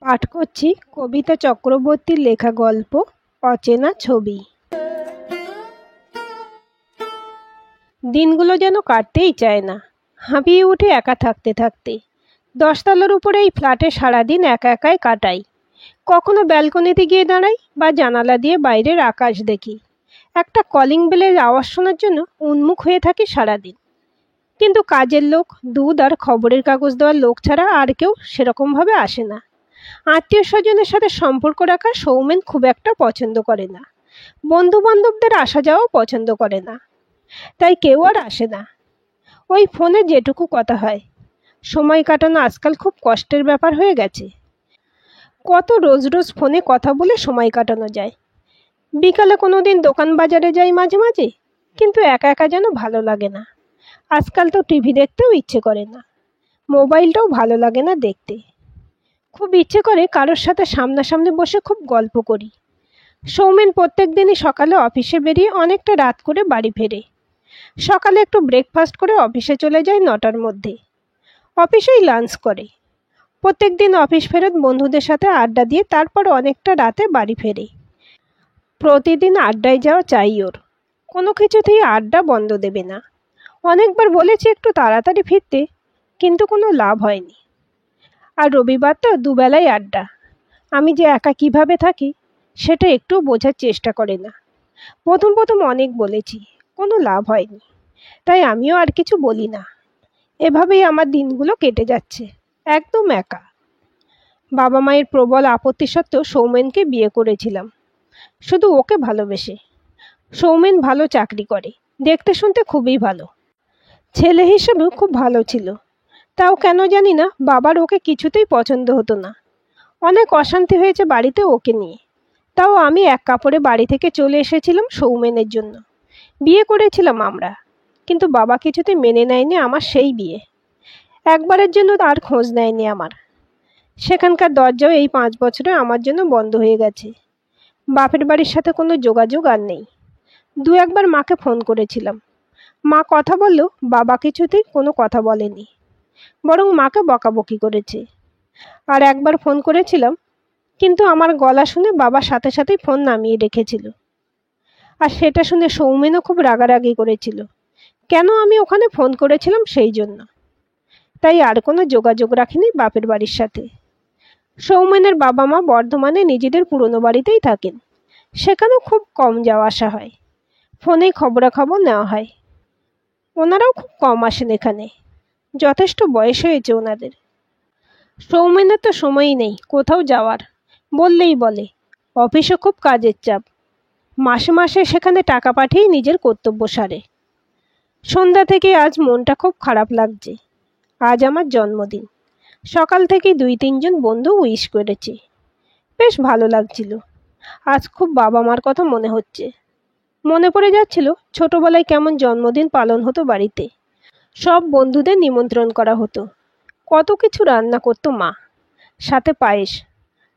পাঠ করছি কবিতা চক্রবর্তীর লেখা গল্প অচেনা ছবি। দিনগুলো যেন কাটতেই চায় না, হাঁপিয়ে উঠে একা থাকতে থাকতে। 10 তলার উপরে এই ফ্ল্যাটে সারাদিন একা একাই কাটাই। কখনো ব্যালকনিতে গিয়ে দাঁড়াই বা জানালা দিয়ে বাইরের আকাশ দেখি। একটা কলিং বেলের আওয়াজ শোনার জন্য উন্মুখ হয়ে থাকি সারাদিন। কিন্তু কাজের লোক, দুধ আর খবরের কাগজ দেওয়ার লোক ছাড়া আর কেউ সেরকমভাবে আসে না। আত্মীয় স্বজনের সাথে সম্পর্ক রাখা সৌমেন খুব একটা পছন্দ করে না। বন্ধু বান্ধবদের আসা যাওয়াও পছন্দ করে না, তাই কেউ আর আসে না। ওই ফোনে যেটুকু কথা হয়, সময় কাটানো আজকাল খুব কষ্টের ব্যাপার হয়ে গেছে। কত রোজ রোজ ফোনে কথা বলে সময় কাটানো যায়। বিকালে কোনো দিন দোকান বাজারে যাই মাঝে মাঝে, কিন্তু একা একা যেন ভালো লাগে না। আজকাল তো টিভি দেখতেও ইচ্ছে করে না, মোবাইলটাও ভালো লাগে না দেখতে। খুব ইচ্ছে করে কারোর সাথে সামনাসামনি বসে খুব গল্প করি। সৌমেন প্রত্যেক দিনই সকালে অফিসে বেরিয়ে অনেকটা রাত করে বাড়ি ফেরে। সকালে একটু ব্রেকফাস্ট করে অফিসে চলে যায় 9টার মধ্যে। অফিসেই লাঞ্চ করে। প্রত্যেক দিন অফিস ফেরত বন্ধুদের সাথে আড্ডা দিয়ে তারপর অনেকটা রাতে বাড়ি ফেরে। প্রতিদিন আড্ডায় যাওয়া চাই ওর, কোনো কিছুতেই আড্ডা বন্ধ দেবে না। অনেকবার বলেছি একটু তাড়াতাড়ি ফিরতে, কিন্তু কোনো লাভ হয়নি। আর রবিবার তো দুবেলাই আড্ডা। আমি যে একা কিভাবে থাকি সেটা একটু বোঝার চেষ্টা করে না। প্রথম প্রথম অনেক বলেছি, কোনো লাভ হয়নি, তাই আমিও আর কিছু বলি না। এভাবেই আমার দিনগুলো কেটে যাচ্ছে, একদম একা। বাবা মায়ের প্রবল আপত্তি সত্ত্বেও সৌমেনকে বিয়ে করেছিলাম, শুধু ওকে ভালোবেসে। সৌমেন ভালো চাকরি করে, দেখতে শুনতে খুবই ভালো। ছেলে হিসেবেও খুব ভালো ছিল। তাও কেন জানি না বাবার ওকে কিছুতেই পছন্দ হতো না। অনেক অশান্তি হয়েছে বাড়িতে ওকে নিয়ে। তাও আমি এক কাপড়ে বাড়ি থেকে চলে এসেছিলাম সৌমেনের জন্য। বিয়ে করেছিলাম আমরা, কিন্তু বাবা কিছুতেই মেনে নেয়নি আমার সেই বিয়ে। একবারের জন্য আর খোঁজ নেয়নি আমার। সেখানকার দরজাও এই 5 বছরে আমার জন্য বন্ধ হয়ে গেছে। বাপের বাড়ির সাথে কোনো যোগাযোগ আর নেই। 2-1বার মাকে ফোন করেছিলাম, মা কথা বললেও বাবা কিছুতেই কোনো কথা বলেনি, বরং মাকে বকাবকি করেছে। আর একবার ফোন করেছিলাম, কিন্তু আমার গলা শুনে বাবা সাথে সাথেই ফোন নামিয়ে রেখেছিল। আর সেটা শুনে সৌমেনও খুব রাগারাগি করেছিল, কেন আমি ওখানে ফোন করেছিলাম সেই জন্য। তাই আর কোনো যোগাযোগ রাখিনি বাপের বাড়ির সাথে। সৌমেনের বাবা মা বর্ধমানে নিজেদের পুরনো বাড়িতেই থাকেন, সেখানেও খুব কম যাওয়া আসা হয়। ফোনেই খবরাখবর নেওয়া হয়। ওনারাও খুব কম আসেন এখানে, যথেষ্ট বয়স হয়েছে ওনাদের। সৌমেনের তো সময়ই নেই কোথাও যাওয়ার, বললেই বলে অফিসে খুব কাজের চাপ। মাসে মাসে সেখানে টাকা পাঠিয়ে নিজের কর্তব্য সারে। সন্ধ্যা থেকে আজ মনটা খুব খারাপ লাগছে। আজ আমার জন্মদিন। সকাল থেকে 2-3 জন বন্ধু উইশ করেছে, বেশ ভালো লাগছিল। আজ খুব বাবা মার কথা মনে হচ্ছে। মনে পড়ে যাচ্ছিল ছোটবেলায় কেমন জন্মদিন পালন হতো বাড়িতে। সব বন্ধুদের নিমন্ত্রণ করা হতো, কত কিছু রান্না করতো মা, সাথে পায়েস।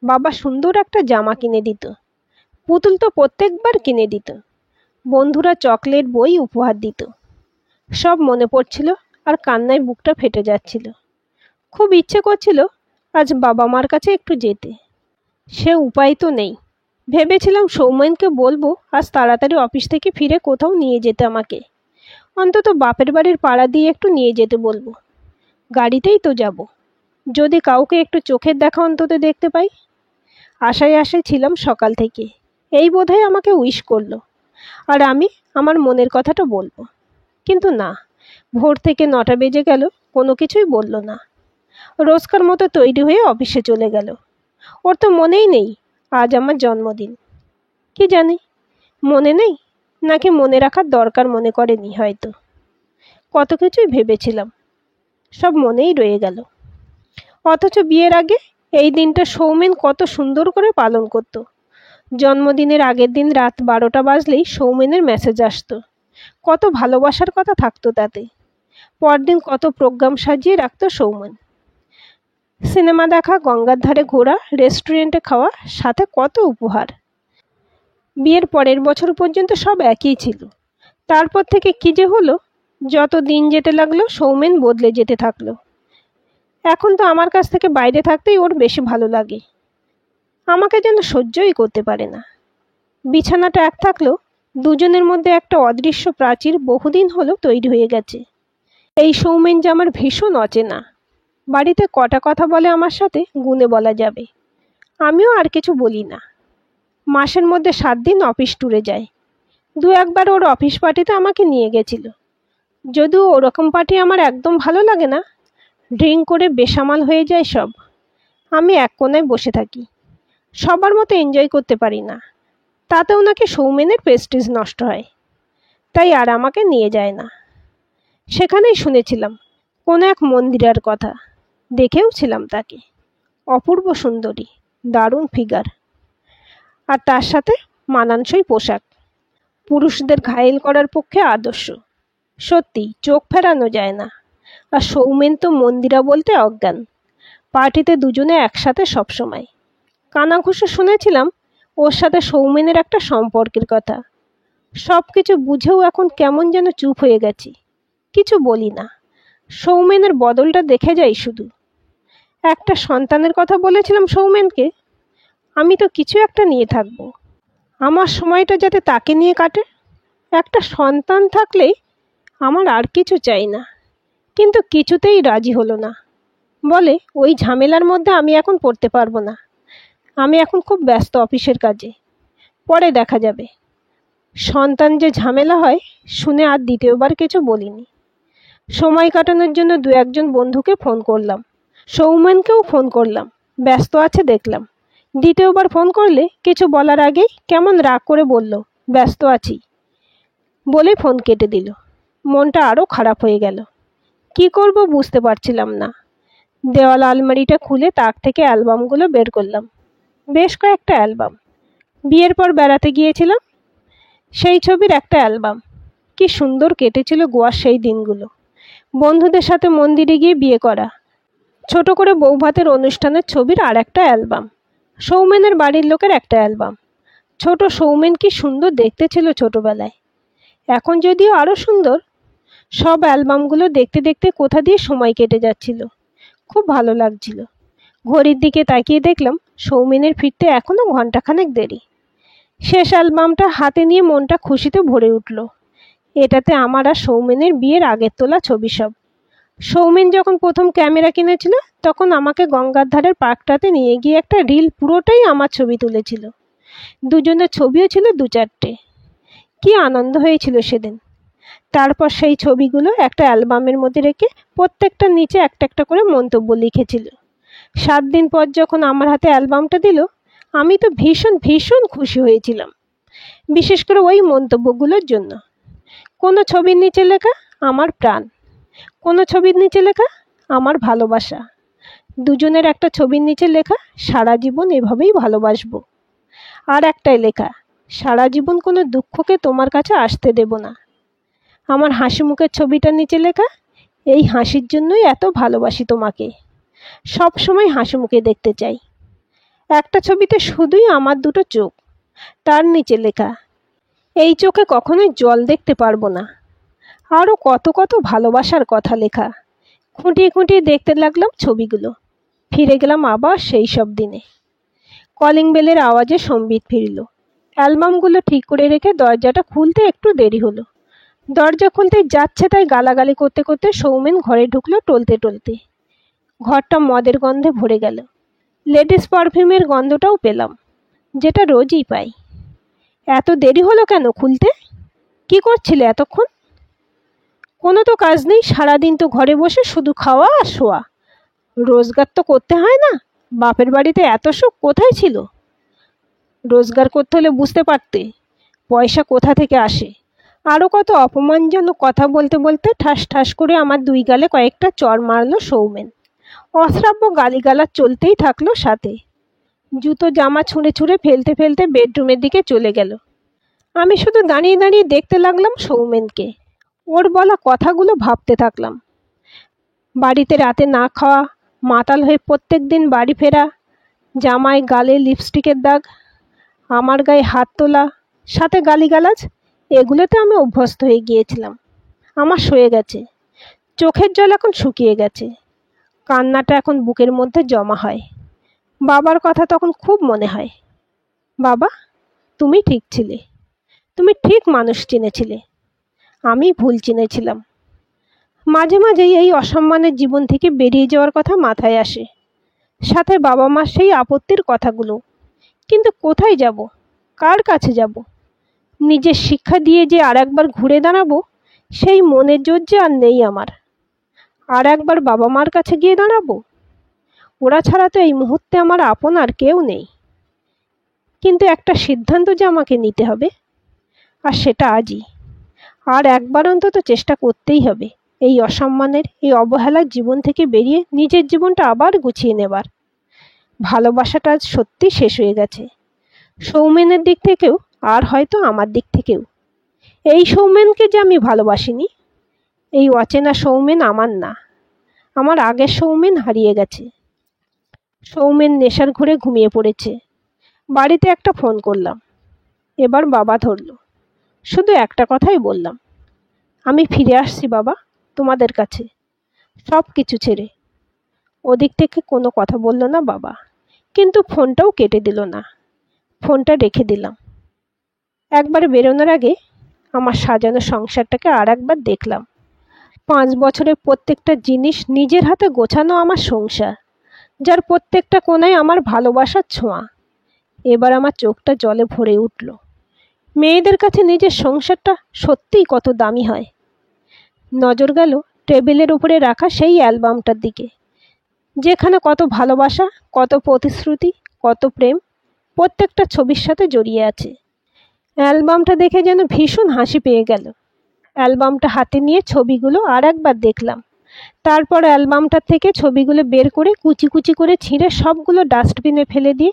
বাবা সুন্দর একটা জামা কিনে দিত, পুতুল তো প্রত্যেকবার কিনে দিত। বন্ধুরা চকলেট, বই উপহার দিত। সব মনে পড়ছিল আর কান্নায় বুকটা ফেটে যাচ্ছিল। খুব ইচ্ছে করছিল আজ বাবা মার কাছে একটু যেতে। সে উপায় তো নেই। ভেবেছিলাম সৌমেনকে বলবো আজ তাড়াতাড়ি অফিস থেকে ফিরে কোথাও নিয়ে যেতে আমাকে। অন্তত বাপের বাড়ির পাড়া দিয়ে একটু নিয়ে যেতে বলবো। গাড়িতেই তো যাব, যদি কাউকে একটু চোখের দেখা অন্তত দেখতে পাই। আশায় আশায় ছিলাম সকাল থেকে, এই বোধহয় আমাকে উইশ করলো আর আমি আমার মনের কথাটা বলবো। কিন্তু না, ভোর থেকে 9টা বেজে গেল, কোনো কিছুই বলল না। রোজকার মতো তৈরি হয়ে অফিসে চলে গেল। ওর তো মনেই নেই আজ আমার জন্মদিন। কি জানি, মনে নেই নাকি মনে রাখার দরকার মনে করেনি হয়তো। কত কিছুই ভেবেছিলাম, সব মনেই রয়ে গেল। অথচ বিয়ের আগে এই দিনটা সৌমেন কত সুন্দর করে পালন করত। জন্মদিনের আগের দিন রাত 12টা বাজলেই সৌমেনের মেসেজ আসতো। কত ভালোবাসার কথা থাকতো তাতে। পরদিন কত প্রোগ্রাম সাজিয়ে রাখতো সৌমেন। সিনেমা দেখা, গঙ্গার ধারে ঘোরা, রেস্টুরেন্টে খাওয়া, সাথে কত উপহার। বিয়ের পরের বছর পর্যন্ত সব একই ছিল। তারপর থেকে কি যে হলো, যত দিন যেতে লাগলো সৌমেন বদলে যেতে থাকলো। এখন তো আমার কাছ থেকে বাইরে থাকতেই ওর বেশি ভালো লাগে। আমাকে যেন সহ্যই করতে পারে না। বিছানাটা এক থাকলেও দুজনের মধ্যে একটা অদৃশ্য প্রাচীর বহুদিন হলো তৈরি হয়ে গেছে। এই সৌমেন যে আমার ভীষণ অচেনা। বাড়িতে কটা কথা বলে আমার সাথে গুণে বলা যাবে। আমিও আর কিছু বলি না। মাসের মধ্যে 7 দিন অফিস ট্যুরে যায়। 2-1বার ওর অফিস পার্টিতে আমাকে নিয়ে গেছিল। যদিও ওরকম পার্টি আমার একদম ভালো লাগে না। ড্রিঙ্ক করে বেসামাল হয়ে যায় সব। আমি এক কোণায় বসে থাকি। সবার মতো এনজয় করতে পারি না। তাতেও নাকি সৌমেনের প্রেস্টিজ নষ্ট হয়। তাই আর আমাকে নিয়ে যায় না। সেখানেই শুনেছিলাম কোনো এক মন্দিরার কথা। দেখেও ছিলাম তাকে। অপূর্ব সুন্দরী, দারুণ ফিগার, আর তার সাথে মানানসই পোশাক। পুরুষদের ঘায়েল করার পক্ষে আদর্শ। সত্যি চোখ ফেরানো যায় না। আর সৌমেন তো মন্দিরা বলতে অজ্ঞান। পার্টিতে দুজনে একসাথে সবসময়। কানাঘুষো শুনেছিলাম ওর সাথে সৌমেনের একটা সম্পর্কের কথা। সব কিছু বুঝেও এখন কেমন যেন চুপ হয়ে গেছি। কিছু বলি না। সৌমেনের বদলটা দেখে যাই শুধু। একটা সন্তানের কথা বলেছিলাম সৌমেনকে। আমি তো কিছু একটা নিয়ে থাকবো। আমার সময়টা যাতে তাকে নিয়ে কাটে। একটা সন্তান থাকলেই আমার আর কিছু চাই না। কিন্তু কিছুতেই রাজি হলো না। বলে ওই ঝামেলার মধ্যে আমি এখন পড়তে পারবো না। আমি এখন খুব ব্যস্ত অফিসের কাজে। পরে দেখা যাবে। সন্তান যে ঝামেলা হয় শুনে আর দ্বিতীয়বার কিছু বলিনি। সময় কাটানোর জন্য 2-1জন বন্ধুকে ফোন করলাম। সৌমেনকেও ফোন করলাম। ব্যস্ত আছে দেখলাম। দ্বিতীয়বার ফোন করলে কিছু বলার আগেই কেমন রাগ করে বলল, ব্যস্ত আছি বলে ফোন কেটে দিল। মনটা আরও খারাপ হয়ে গেল। কি করব বুঝতে পারছিলাম না। দেওয়াল আলমারিটা খুলে তাক থেকে অ্যালবামগুলো বের করলাম। বেশ কয়েকটা অ্যালবাম। বিয়ের পর বেড়াতে গিয়েছিলাম সেই ছবির একটা অ্যালবাম। কি সুন্দর কেটেছিল গোয়ার সেই দিনগুলো। বন্ধুদের সাথে মন্দিরে গিয়ে বিয়ে করা, ছোট করে বৌভাতের অনুষ্ঠানের ছবির আর একটা অ্যালবাম। সৌমেনের বাড়ির লোকের একটা অ্যালবাম। ছোট সৌমেন কি সুন্দর দেখতে ছিল ছোটবেলায়। এখন যদিও আরও সুন্দর। সব অ্যালবামগুলো দেখতে দেখতে কোথা দিয়ে সময় কেটে যাচ্ছিল। খুব ভালো লাগছিল। ঘড়ির দিকে তাকিয়ে দেখলাম সৌমেনের ফিরতে এখনও ঘন্টাখানেক দেরি। শেষ অ্যালবামটা হাতে নিয়ে মনটা খুশিতে ভরে উঠল। এটাতে আমার আর সৌমেনের বিয়ের আগের তোলা ছবি সব। সৌমেন যখন প্রথম ক্যামেরা কিনেছিল তখন আমাকে গঙ্গার ধারের পার্কটাতে নিয়ে গিয়ে একটা রিল পুরোটাই আমার ছবি তুলেছিল। দুজনের ছবিও ছিল 2-4টে। কি আনন্দ হয়েছিল সেদিন। তারপর সেই ছবিগুলো একটা অ্যালবামের মধ্যে রেখে প্রত্যেকটার নিচে একটা একটা করে মন্তব্য লিখেছিল। 7 দিন পর যখন আমার হাতে অ্যালবামটা দিল আমি তো ভীষণ ভীষণ খুশি হয়েছিলাম। বিশেষ করে ওই মন্তব্যগুলোর জন্য। কোনো ছবির নিচে লেখা আমার প্রাণ, কোনো ছবির নিচে লেখা আমার ভালোবাসা, দুজনের একটা ছবির নিচে লেখা সারা জীবন এভাবেই ভালোবাসবো, আর একটাই লেখা সারা জীবন কোনো দুঃখকে তোমার কাছে আসতে দেব না। আমার হাসি মুখের ছবিটার নিচে লেখা এই হাসির জন্যই এত ভালোবাসি তোমাকে, সব সময় হাসি মুখে দেখতে চাই। একটা ছবিতে শুধুই আমার দুটো চোখ, তার নিচে লেখা এই চোখে কখনোই জল দেখতে পারবো না। আরও কত কত ভালোবাসার কথা লেখা। খুঁটিয়ে খুঁটিয়ে দেখতে লাগলাম ছবিগুলো। ফিরে গেলাম আবার সেই সব দিনে। কলিং বেলের আওয়াজে সম্বিত ফিরল। অ্যালবামগুলো ঠিক করে রেখে দরজাটা খুলতে একটু দেরি হলো। দরজা খুলতে যাচ্ছে তাই গালাগালি করতে করতে সৌমেন ঘরে ঢুকলো টলতে টলতে। ঘরটা মদের গন্ধে ভরে গেল। লেডিস পারফিউমের গন্ধটাও পেলাম, যেটা রোজই পাই। এত দেরি হলো কেন খুলতে? কি করছিলে এতক্ষণ? কোনো তো কাজ নেই, সারাদিন তো ঘরে বসে শুধু খাওয়া আর শোয়া। রোজগার তো করতে হয় না? বাপের বাড়িতে এত সুখ কোথায় ছিল? রোজগার করতে হলে বুঝতে পারতে পয়সা কোথা থেকে আসে। আরও কত অপমানজনক কথা বলতে বলতে ঠাস ঠাস করে আমার 2 গালে কয়েকটা চড় মারল সৌমেন। অশ্রাব্য গালিগালাজ চলতেই থাকলো সাথে। জুতো জামা ছুঁড়ে ছুঁড়ে ফেলতে ফেলতে বেডরুমের দিকে চলে গেল। আমি শুধু দাঁড়িয়ে দাঁড়িয়ে দেখতে লাগলাম সৌমেনকে। ওর বলা কথাগুলো ভাবতে থাকলাম। বাড়িতে রাতে না খাওয়া, মাতাল হয়ে প্রত্যেক দিন বাড়ি ফেরা, জামায় গালে লিপস্টিকের দাগ, আমার গায়ে হাত তোলা, সাথে গালিগালাজ, এগুলোতে আমি অভ্যস্ত হয়ে গিয়েছিলাম। আমার সয়ে গেছে। চোখের জল এখন শুকিয়ে গেছে। কান্নাটা এখন বুকের মধ্যে জমা হয়। বাবার কথা তখন খুব মনে হয়। বাবা, তুমি ঠিক ছিলে, তুমি ঠিক মানুষ চিনেছিলে, আমি ভুল চিনেছিলাম। মাঝে মাঝেই এই অসম্মানের জীবন থেকে বেরিয়ে যাওয়ার কথা মাথায় আসে, সাথে বাবা মার সেই আপত্তির কথাগুলো। কিন্তু কোথায় যাব, কার কাছে যাব? নিজের শিক্ষা দিয়ে যে আর একবার ঘুরে দাঁড়াবো, সেই মনের জোর যে আর নেই আমার। আর একবার বাবা মার কাছে গিয়ে দাঁড়াবো? ওরা ছাড়া তো এই মুহূর্তে আমার আপন আর কেউ নেই। কিন্তু একটা সিদ্ধান্ত যে আমাকে নিতে হবে, আর সেটা আজই। আর একবার অন্তত চেষ্টা করতেই হবে এই অসম্মানের, এই অবহেলার জীবন থেকে বেরিয়ে নিজের জীবনটা আবার গুছিয়ে নেবার। ভালোবাসাটা আজ সত্যি শেষ হয়ে গেছে, সৌমেনের দিক থেকেও, আর হয়তো আমার দিক থেকেও। এই সৌমেনকে যে আমি ভালোবাসিনি, এই অচেনা সৌমেন আমার না, আমার আগের সৌমেন হারিয়ে গেছে। সৌমেন নেশার ঘুরে ঘুমিয়ে পড়েছে। বাড়িতে একটা ফোন করলাম, এবার বাবা ধরল। শুধু একটা কথাই বললাম, আমি ফিরে আসছি বাবা, তোমাদের কাছে, সব কিছু ছেড়ে। ওদিক থেকে কোনো কথা বলল না বাবা, কিন্তু ফোনটাও কেটে দিল না। ফোনটা রেখে দিলাম। একবার বেরোনোর আগে আমার সাজানো সংসারটাকে আর একবার দেখলাম। 5 বছরের প্রত্যেকটা জিনিস নিজের হাতে গোছানো আমার সংসার, যার প্রত্যেকটা কোণায় আমার ভালোবাসার ছোঁয়া। এবার আমার চোখটা জলে ভরে উঠল। মেয়েদের কাছে নিজের সংসারটা সত্যিই কত দামি হয়। নজর গেল টেবিলের উপরে রাখা সেই অ্যালবামটার দিকে, যেখানে কত ভালোবাসা, কত প্রতিশ্রুতি, কত প্রেম প্রত্যেকটা ছবির সাথে জড়িয়ে আছে। অ্যালবামটা দেখে যেন ভীষণ হাসি পেয়ে গেল। অ্যালবামটা হাতে নিয়ে ছবিগুলো আর একবার দেখলাম। তারপর অ্যালবামটার থেকে ছবিগুলো বের করে কুচি কুচি করে ছিঁড়ে সবগুলো ডাস্টবিনে ফেলে দিয়ে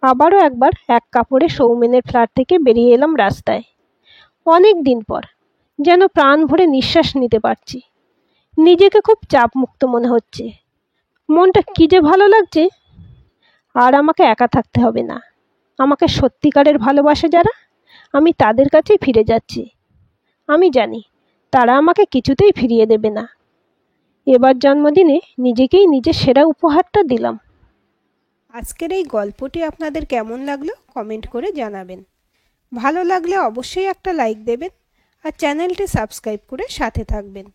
আবারও একবার এক কাপড়ে সৌমেনের ফ্ল্যাট থেকে বেরিয়ে এলাম রাস্তায়। অনেক দিন পর যেন প্রাণ ভরে নিঃশ্বাস নিতে পারছি। নিজেকে খুব চাপমুক্ত মনে হচ্ছে। মনটা কি যে ভালো লাগছে। আর আমাকে একা থাকতে হবে না। আমাকে সত্যিকারের ভালোবাসে যারা, আমি তাদের কাছেই ফিরে যাচ্ছি। আমি জানি তারা আমাকে কিছুতেই ফিরিয়ে দেবে না। এবার জন্মদিনে নিজেকেই নিজের সেরা উপহারটা দিলাম। আজকের এই গল্পটি আপনাদের কেমন লাগলো কমেন্ট করে জানাবেন। ভালো লাগলে অবশ্যই একটা লাইক দেবেন আর চ্যানেলটি সাবস্ক্রাইব করে সাথে থাকবেন।